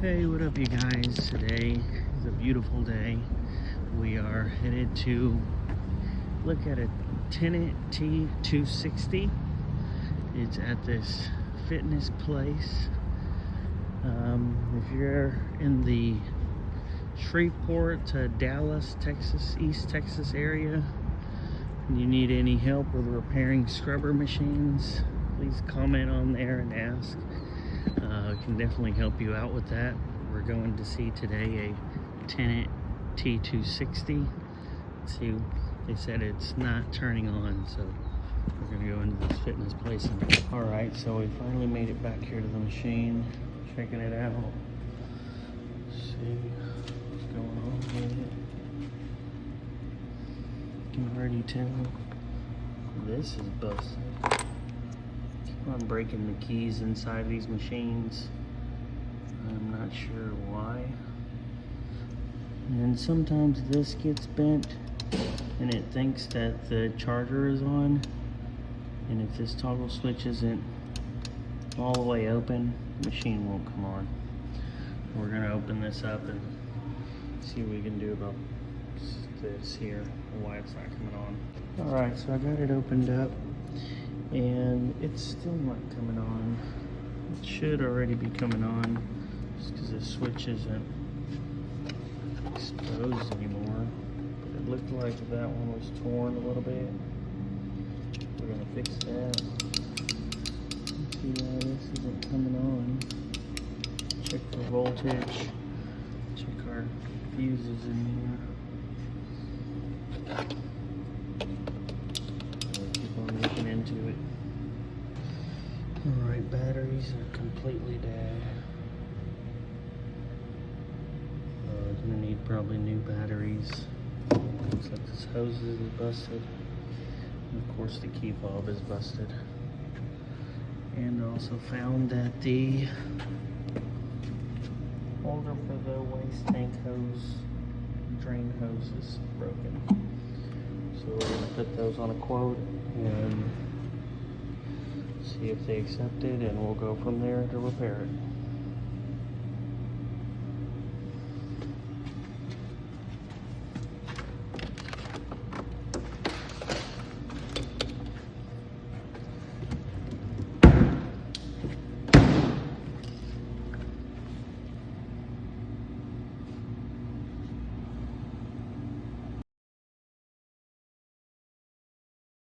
Hey, what up you guys? Today is a beautiful day. We are headed to look at a Tennant T260. It's at this fitness place. If you're in the Shreveport to Dallas, Texas, East Texas area, and you need any help with repairing scrubber machines, please comment on there and ask. We can definitely help you out with that. We're going to see today a Tennant T260. See, they said it's not turning on, so we're gonna go into this fitness place. All right, so we finally made it back here to the machine, checking it out. See what's going on with it. You can already tell this is busted. I'm breaking the keys inside these machines. I'm not sure why. And sometimes this gets bent and it thinks that the charger is on. And if this toggle switch isn't all the way open, the machine won't come on. We're gonna open this up and see what we can do about this here and why it's not coming on. All right, so I got it opened up and it's still not coming on. It should already be coming on just because the switch isn't exposed anymore. But it looked like that one was torn a little bit. We're gonna fix that. Let's see why this isn't coming on. Check for voltage. Check our fuses in here. Keep on looking into it. Alright, batteries are completely dead. Gonna need probably new batteries. Looks like this hose is busted. And of course the key fob is busted. And also found that the holder for the waste tank hose, drain hose is broken. So we're gonna put those on a quote and see if they accept it, and we'll go from there to repair it.